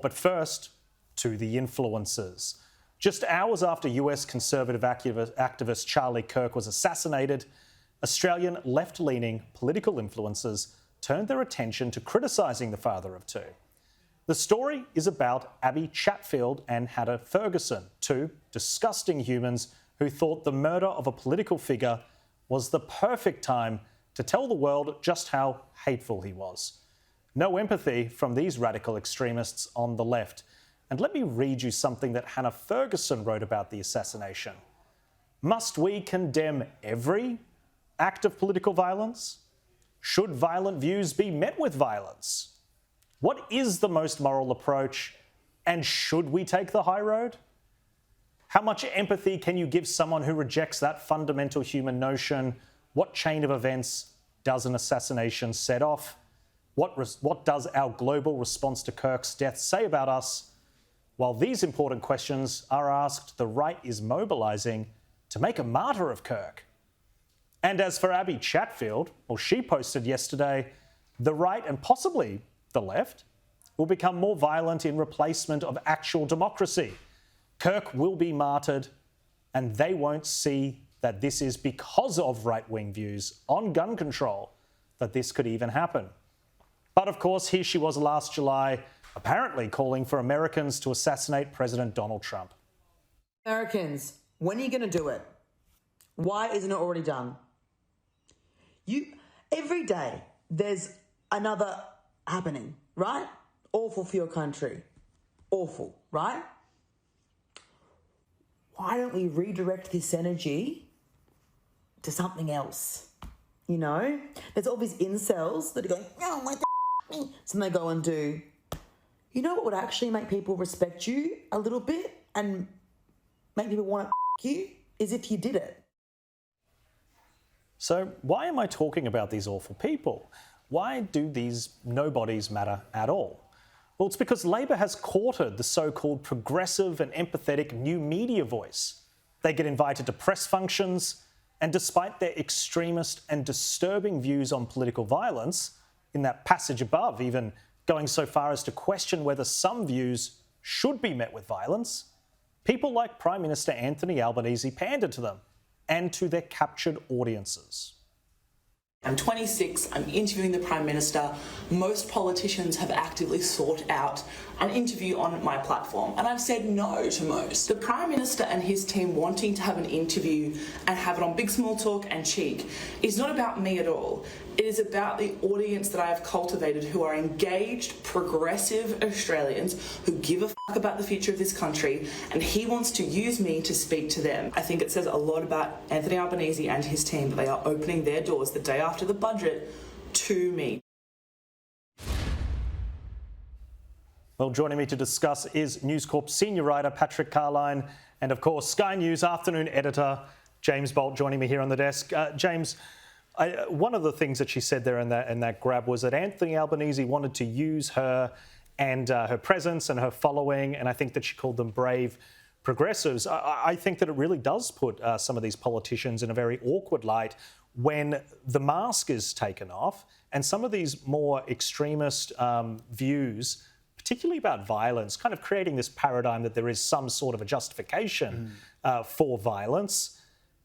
But first, to the influencers. Just hours after US conservative activist Charlie Kirk was assassinated, Australian left-leaning political influencers turned their attention to criticising the father of two. The story is about Abbie Chatfield and Ferguson, two disgusting humans who thought the murder of a political figure was the perfect time to tell the world just how hateful he was. No empathy from these radical extremists on the left. And let me read you something that Ferguson wrote about the assassination. Must we condemn every act of political violence? Should violent views be met with violence? What is the most moral approach? And should we take the high road? How much empathy can you give someone who rejects that fundamental human notion? What chain of events does an assassination set off? What does our global response to Kirk's death say about us? While these important questions are asked, the right is mobilising to make a martyr of Kirk. And as for Abbie Chatfield, well, she posted yesterday, the right and possibly the left will become more violent in replacement of actual democracy. Kirk will be martyred, and they won't see that this is because of right-wing views on gun control that this could even happen. But of course, here she was last July, apparently calling for Americans to assassinate President Donald Trump. Americans, when are you going to do it? Why isn't it already done? Every day there's another happening, right? Awful for your country. Awful, right? Why don't we redirect this energy to something else? You know? There's all these incels that are going, oh my God, so they go and do. You know what would actually make people respect you a little bit and make people want to you? Is if you did it. So why am I talking about these awful people? Why do these nobodies matter at all? Well, it's because Labor has courted the so-called progressive and empathetic new media voice. They get invited to press functions, and despite their extremist and disturbing views on political violence, in that passage above, even going so far as to question whether some views should be met with violence, people like Prime Minister Anthony Albanese pander to them and to their captured audiences. I'm 26, I'm interviewing the Prime Minister. Most politicians have actively sought out an interview on my platform, and I've said no to most. The Prime Minister and his team wanting to have an interview and have it on Big Small Talk and Cheek is not about me at all. It is about the audience that I have cultivated who are engaged, progressive Australians who give a fuck about the future of this country, and he wants to use me to speak to them. I think it says a lot about Anthony Albanese and his team that they are opening their doors the day after the budget to me. Well, joining me to discuss is News Corp senior writer Patrick Carline and, of course, Sky News afternoon editor James Bolt joining me here on the desk. James, one of the things that she said there in that grab was that Anthony Albanese wanted to use her and her presence and her following, and I think that she called them brave progressives. I think that it really does put some of these politicians in a very awkward light when the mask is taken off and some of these more extremist views, particularly about violence, kind of creating this paradigm that there is some sort of a justification for violence.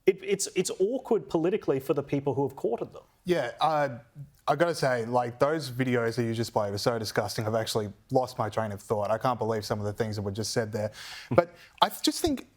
It's awkward politically for the people who have courted them. Yeah, I've got to say, like, those videos that you just played were so disgusting. I've actually lost my train of thought. I can't believe some of the things that were just said there. But I just think,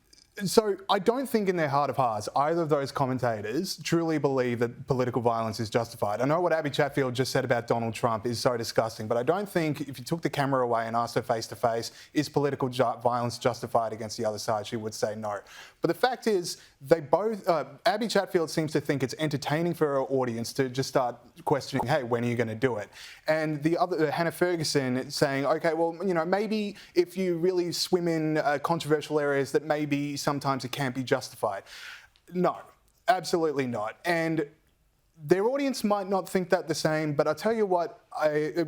so I don't think in their heart of hearts either of those commentators truly believe that political violence is justified. I know what Abbie Chatfield just said about Donald Trump is so disgusting, but I don't think if you took the camera away and asked her face to face, is political violence justified against the other side, she would say no. But the fact is, they both, Abbie Chatfield seems to think it's entertaining for her audience to just start questioning, hey, when are you going to do it? And the other, Hannah Ferguson, saying, okay, well, you know, maybe if you really swim in controversial areas that maybe sometimes it can't be justified. No, absolutely not. And their audience might not think that the same, but I'll tell you what,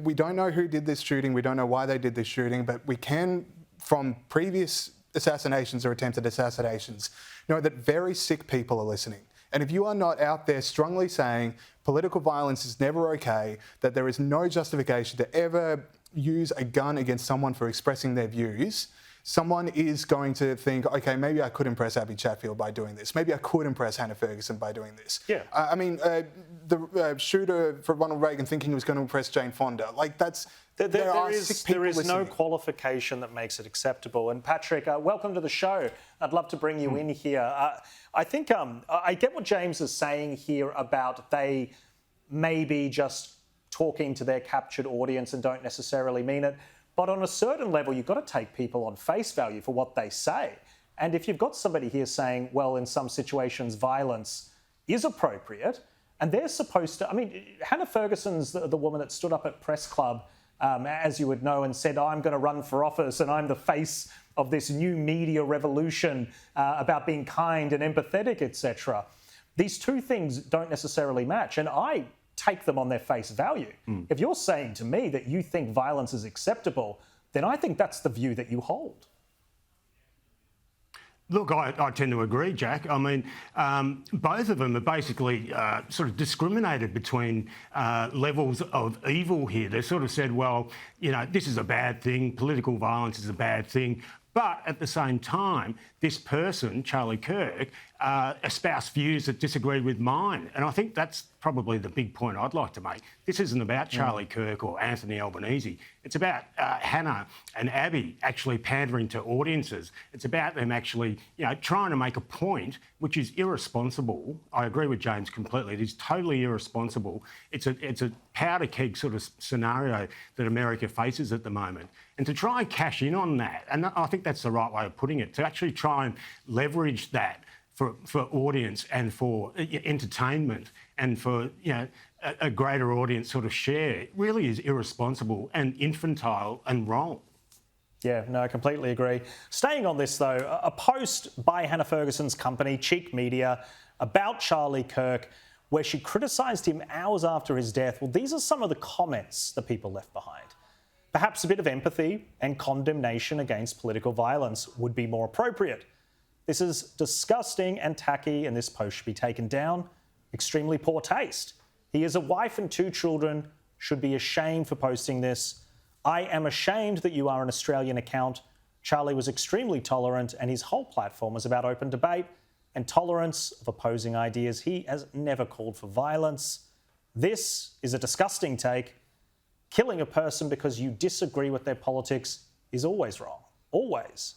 we don't know who did this shooting, we don't know why they did this shooting, but we can, from previous assassinations or attempted assassinations, know that very sick people are listening. And if you are not out there strongly saying political violence is never okay, that there is no justification to ever use a gun against someone for expressing their views, someone is going to think, okay, maybe I could impress Abbie Chatfield by doing this. Maybe I could impress Hannah Ferguson by doing this. Yeah. I mean, the shooter for Ronald Reagan thinking he was going to impress Jane Fonda. Like, that's... There is no qualification that makes it acceptable. And Patrick, welcome to the show. I'd love to bring you in here. I think I get what James is saying here about they may be just talking to their captured audience and don't necessarily mean it. But on a certain level, you've got to take people on face value for what they say. And if you've got somebody here saying, well, in some situations, violence is appropriate, and they're supposed to... I mean, Hannah Ferguson's the woman that stood up at Press Club, as you would know, and said, I'm going to run for office and I'm the face of this new media revolution about being kind and empathetic, etc. These two things don't necessarily match, and I take them on their face value. If you're saying to me that you think violence is acceptable, then I think that's the view that you hold. Look, I tend to agree, Jack. I mean, both of them are basically sort of discriminated between levels of evil here. They sort of said, well, you know, this is a bad thing, political violence is a bad thing. But at the same time, this person, Charlie Kirk, espoused views that disagreed with mine. And I think that's probably the big point I'd like to make. This isn't about Charlie Kirk or Anthony Albanese. It's about Hannah and Abbie actually pandering to audiences. It's about them actually, you know, trying to make a point, which is irresponsible. I agree with James completely. It is totally irresponsible. It's a powder keg sort of scenario that America faces at the moment. And to try and cash in on that, and I think that's the right way of putting it, to actually try and leverage that for audience and for entertainment and for, you know, a greater audience sort of share, really is irresponsible and infantile and wrong. Yeah, no, I completely agree. Staying on this, though, a post by Hannah Ferguson's company, Cheek Media, about Charlie Kirk, where she criticised him hours after his death. Well, these are some of the comments that people left behind. Perhaps a bit of empathy and condemnation against political violence would be more appropriate. This is disgusting and tacky, and this post should be taken down. Extremely poor taste. He has a wife and 2 children, should be ashamed for posting this. I am ashamed that you are an Australian account. Charlie was extremely tolerant, and his whole platform was about open debate and tolerance of opposing ideas. He has never called for violence. This is a disgusting take. Killing a person because you disagree with their politics is always wrong. Always.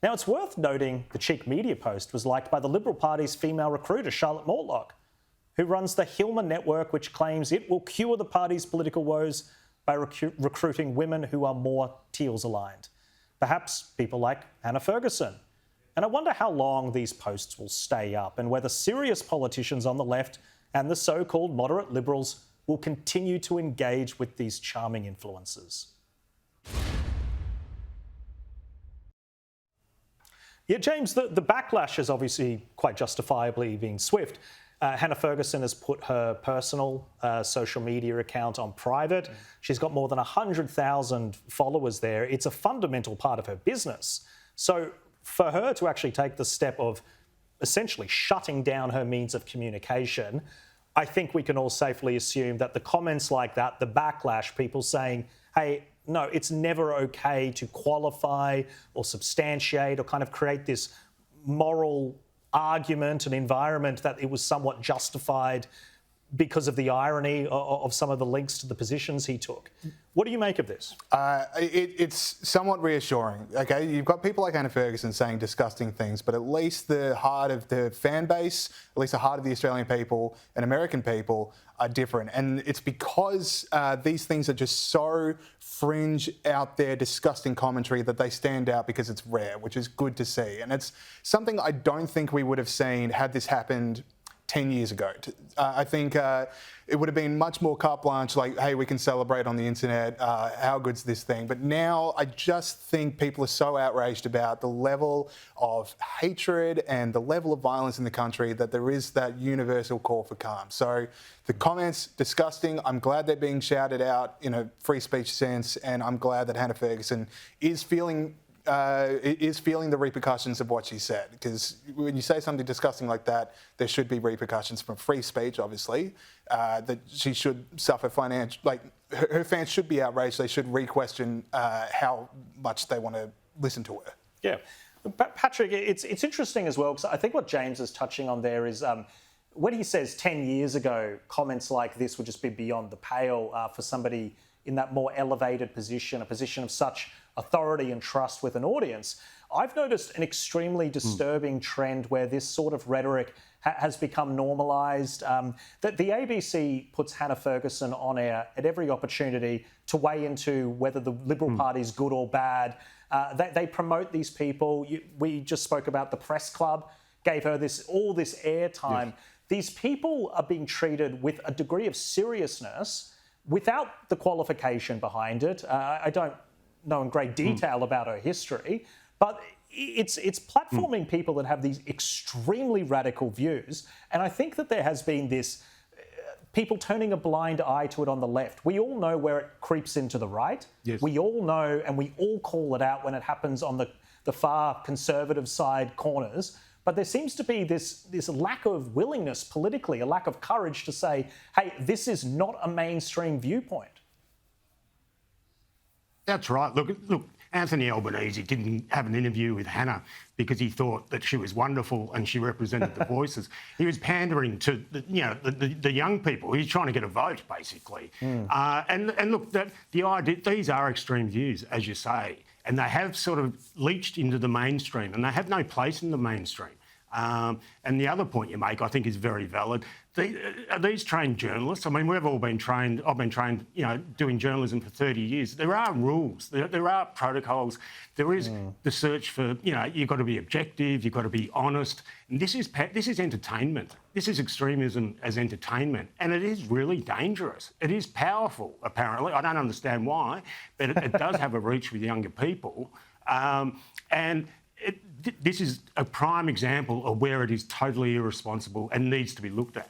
Now, it's worth noting the Cheek Media post was liked by the Liberal Party's female recruiter, Charlotte Mortlock, who runs the Hillman Network, which claims it will cure the party's political woes by recruiting women who are more Teals aligned. Perhaps people like Hannah Ferguson. And I wonder how long these posts will stay up and whether serious politicians on the left and the so-called moderate Liberals will continue to engage with these charming influencers. Yeah, James, the backlash is obviously quite justifiably being swift. Hannah Ferguson has put her personal social media account on private. She's got more than 100,000 followers there. It's a fundamental part of her business. So for her to actually take the step of essentially shutting down her means of communication, I think we can all safely assume that the comments like that, the backlash, people saying, hey, no, it's never okay to qualify or substantiate or kind of create this moral argument and environment that it was somewhat justified because of the irony of some of the links to the positions he took. What do you make of this? It's somewhat reassuring. Okay, you've got people like Hannah Ferguson saying disgusting things, but at least the heart of the fan base, at least the heart of the Australian people and American people are different. And it's because these things are just so fringe, out there, disgusting commentary that they stand out because it's rare, which is good to see. And it's something I don't think we would have seen had this happened 10 years ago. I think it would have been much more carte blanche, like, hey, we can celebrate on the internet, how good's this thing? But now I just think people are so outraged about the level of hatred and the level of violence in the country that there is that universal call for calm. So the comments, disgusting. I'm glad they're being shouted out in a free speech sense, and I'm glad that Hannah Ferguson is feeling the repercussions of what she said. Because when you say something disgusting like that, there should be repercussions from free speech, obviously, that she should suffer financial, like her fans should be outraged. They should re-question how much they want to listen to her. Yeah. Patrick, it's interesting as well, because I think what James is touching on there is when he says 10 years ago, comments like this would just be beyond the pale for somebody in that more elevated position, a position of such authority and trust with an audience. I've noticed an extremely disturbing trend where this sort of rhetoric has become normalised. That the ABC puts Hannah Ferguson on air at every opportunity to weigh into whether the Liberal Party is good or bad. They promote these people. We just spoke about the press club, gave her all this airtime. Yes. These people are being treated with a degree of seriousness without the qualification behind it. I don't know in great detail about her history, but it's platforming people that have these extremely radical views. And I think that there has been this people turning a blind eye to it on the left. We all know where it creeps into the right. Yes. We all know, and we all call it out when it happens on the far conservative side corners. But there seems to be this lack of willingness politically, a lack of courage to say, hey, this is not a mainstream viewpoint. That's right. Look, Anthony Albanese didn't have an interview with Hannah because he thought that she was wonderful and she represented the voices. He was pandering to the young people. He's trying to get a vote, basically. And look, the idea, these are extreme views, as you say, and they have sort of leached into the mainstream, and they have no place in the mainstream. And the other point you make, I think, is very valid. Are these trained journalists? I mean, we've all been trained. I've been trained, doing journalism for 30 years. There are rules. There are protocols. There is the search for, you've got to be objective. You've got to be honest. And this is entertainment. This is extremism as entertainment, and it is really dangerous. It is powerful, apparently. I don't understand why, but it does have a reach with younger people, and. This is a prime example of where it is totally irresponsible and needs to be looked at.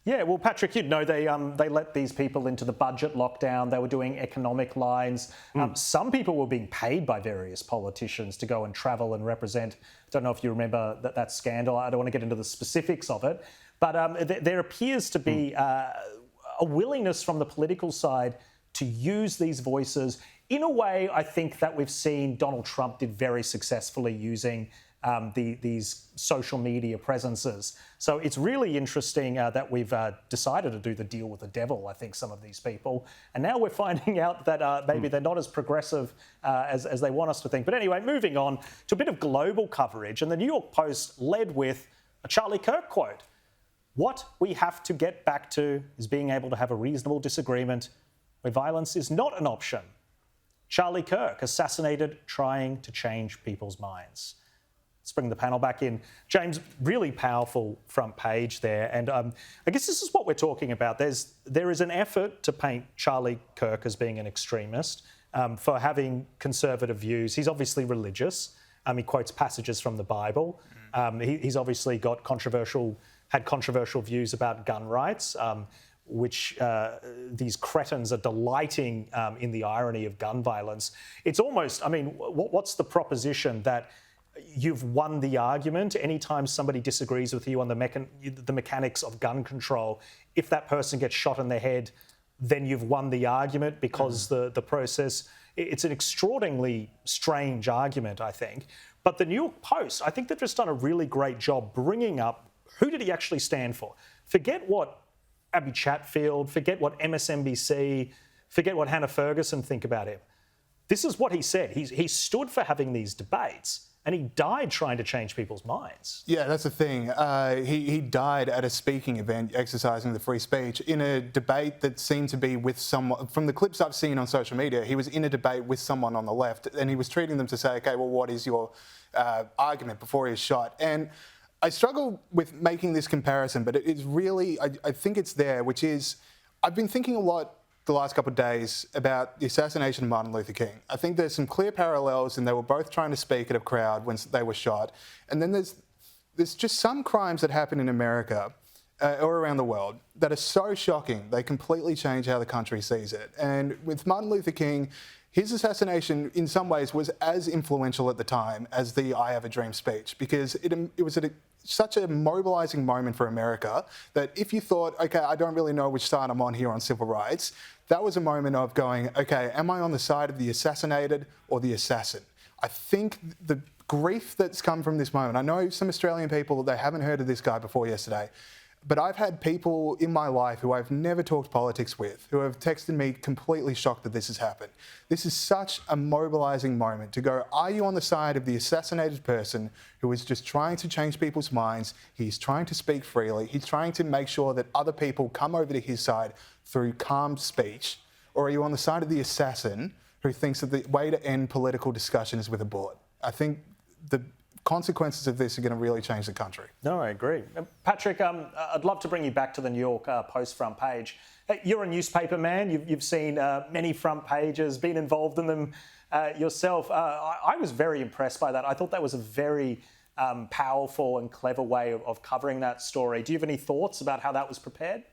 Yeah, well, Patrick, they let these people into the budget lockdown. They were doing economic lines. Some people were being paid by various politicians to go and travel and represent. I don't know if you remember that scandal. I don't want to get into the specifics of it. But there appears to be a willingness from the political side to use these voices in a way I think that we've seen Donald Trump did very successfully using these social media presences. So it's really interesting that we've decided to do the deal with the devil, I think, some of these people. And now we're finding out that maybe they're not as progressive as they want us to think. But anyway, moving on to a bit of global coverage. And the New York Post led with a Charlie Kirk quote. What we have to get back to is being able to have a reasonable disagreement where violence is not an option. Charlie Kirk, assassinated trying to change people's minds. Let's bring the panel back in. James, really powerful front page there. And I guess this is what we're talking about. There is an effort to paint Charlie Kirk as being an extremist, for having conservative views. He's obviously religious. He quotes passages from the Bible. He's obviously had controversial views about gun rights, which these cretins are delighting in the irony of gun violence. It's almost, what's the proposition that you've won the argument anytime somebody disagrees with you on the mechanics of gun control? If that person gets shot in the head, then you've won the argument because the process... It's an extraordinarily strange argument, I think. But the New York Post, I think they've just done a really great job bringing up who did he actually stand for. Forget what Abbie Chatfield, forget what MSNBC, forget what Hannah Ferguson think about him. This is what he said. He stood for having these debates, and he died trying to change people's minds. Yeah, that's the thing. He died at a speaking event, exercising the free speech, in a debate that seemed to be with someone. From the clips I've seen on social media, he was in a debate with someone on the left, and he was treating them to say, okay, well, what is your argument before he was shot? And I struggle with making this comparison, but it is really, I think it's there, which is, I've been thinking a lot the last couple of days about the assassination of Martin Luther King. I think there's some clear parallels, and they were both trying to speak at a crowd when they were shot. And then there's just some crimes that happen in America or around the world that are so shocking, they completely change how the country sees it. And with Martin Luther King, his assassination, in some ways, was as influential at the time as the I Have a Dream speech, because it was such a mobilising moment for America that if you thought, okay, I don't really know which side I'm on here on civil rights, that was a moment of going, okay, am I on the side of the assassinated or the assassin? I think the grief that's come from this moment, I know some Australian people, they haven't heard of this guy before yesterday, but I've had people in my life who I've never talked politics with, who have texted me completely shocked that this has happened. This is such a mobilising moment to go, are you on the side of the assassinated person who is just trying to change people's minds? He's trying to speak freely. He's trying to make sure that other people come over to his side through calm speech. Or are you on the side of the assassin who thinks that the way to end political discussion is with a bullet? I think the consequences of this are going to really change the country. No, I agree. Patrick, I'd love to bring you back to the New York Post front page. You're a newspaper man. You've seen many front pages, been involved in them yourself. I was very impressed by that. I thought that was a very powerful and clever way of covering that story. Do you have any thoughts about how that was prepared?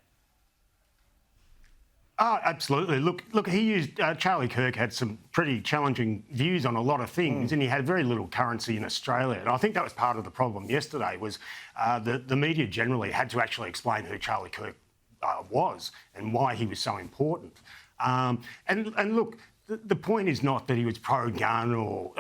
Oh, absolutely. Look. He used Charlie Kirk had some pretty challenging views on a lot of things, and he had very little currency in Australia. And I think that was part of the problem yesterday. Was the media generally had to actually explain who Charlie Kirk was and why he was so important. And look. The point is not that he was pro-gun or,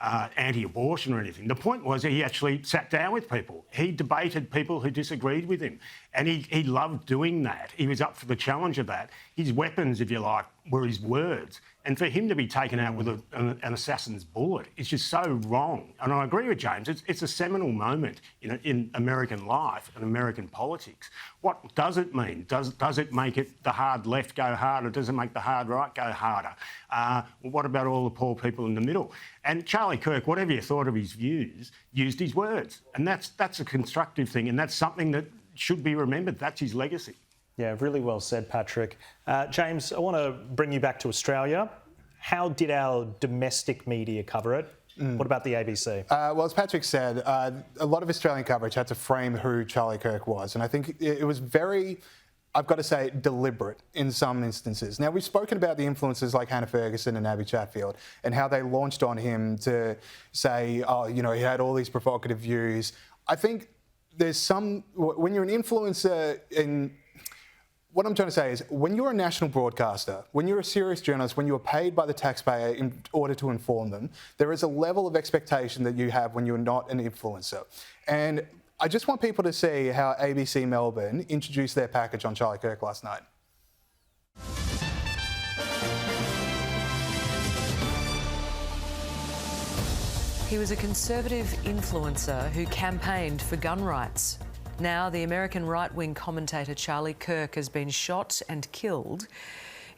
anti-abortion or anything. The point was that he actually sat down with people. He debated people who disagreed with him. And he loved doing that. He was up for the challenge of that. His weapons, if you like, were his words. And for him to be taken out with an assassin's bullet is just so wrong. And I agree with James. It's a seminal moment in American life and American politics. What does it mean? Does it make the hard left go harder? Does it make the hard right go harder? What about all the poor people in the middle? And Charlie Kirk, whatever you thought of his views, used his words. And that's a constructive thing. And that's something that should be remembered. That's his legacy. Yeah, really well said, Patrick. James, I want to bring you back to Australia. How did our domestic media cover it? What about the ABC? Well, as Patrick said, a lot of Australian coverage had to frame who Charlie Kirk was. And I think it was very, I've got to say, deliberate in some instances. Now, we've spoken about the influences like Hannah Ferguson and Abbie Chatfield and how they launched on him to say, he had all these provocative views. I think there's when you're an influencer what I'm trying to say is, when you're a national broadcaster, when you're a serious journalist, when you're paid by the taxpayer in order to inform them, there is a level of expectation that you have when you're not an influencer. And I just want people to see how ABC Melbourne introduced their package on Charlie Kirk last night. He was a conservative influencer who campaigned for gun rights. Now, the American right-wing commentator Charlie Kirk has been shot and killed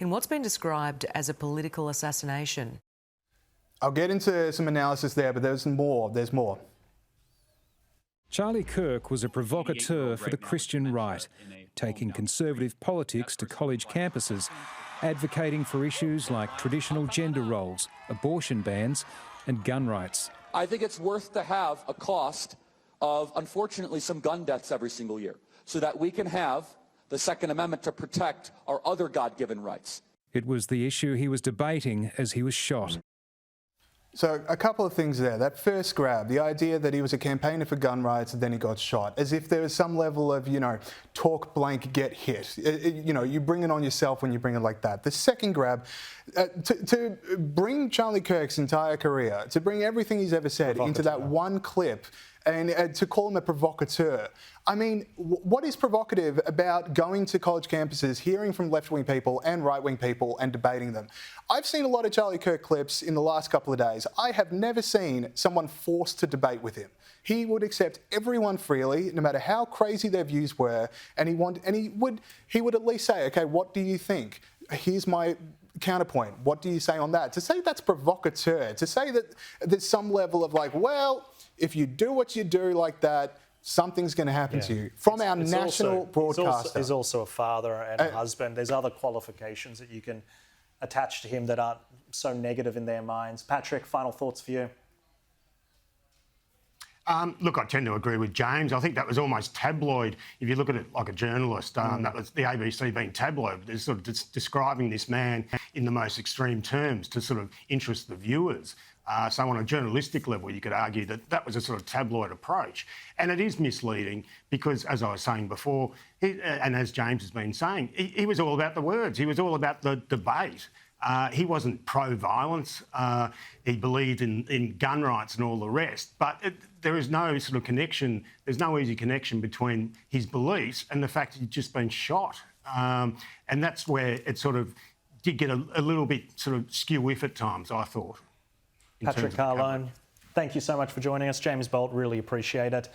in what's been described as a political assassination. I'll get into some analysis there, but there's more. There's more. Charlie Kirk was a provocateur for the Christian right, taking conservative politics to college campuses, advocating for issues like traditional gender roles, abortion bans and gun rights. I think it's worth to have a cost of, unfortunately, some gun deaths every single year so that we can have the Second Amendment to protect our other God-given rights. It was the issue he was debating as he was shot. So a couple of things there. That first grab, the idea that he was a campaigner for gun rights and then he got shot, as if there was some level of, talk blank, get hit. You bring it on yourself when you bring it like that. The second grab, to bring Charlie Kirk's entire career, to bring everything he's ever said into that one clip, and to call him a provocateur. I mean, what is provocative about going to college campuses, hearing from left-wing people and right-wing people and debating them? I've seen a lot of Charlie Kirk clips in the last couple of days. I have never seen someone forced to debate with him. He would accept everyone freely, no matter how crazy their views were, and he would at least say, okay, what do you think? Here's my counterpoint. What do you say on that? To say that's provocateur, to say that there's some level of if you do what you do like that, something's going to happen to you. From our national broadcaster. He's also a father and a husband. There's other qualifications that you can attach to him that aren't so negative in their minds. Patrick, final thoughts for you? Look, I tend to agree with James. I think that was almost tabloid. If you look at it like a journalist, that was the ABC being tabloid. They're sort of describing this man in the most extreme terms to sort of interest the viewers. So on a journalistic level, you could argue that that was a sort of tabloid approach. And it is misleading because, as I was saying before, and as James has been saying, he was all about the words. He was all about the debate. He wasn't pro-violence. He believed in gun rights and all the rest. But there is no sort of connection. There's no easy connection between his beliefs and the fact that he'd just been shot. And that's where it sort of did get a little bit sort of skew-if at times, I thought. Patrick Carlone, thank you so much for joining us. James Bolt, really appreciate it.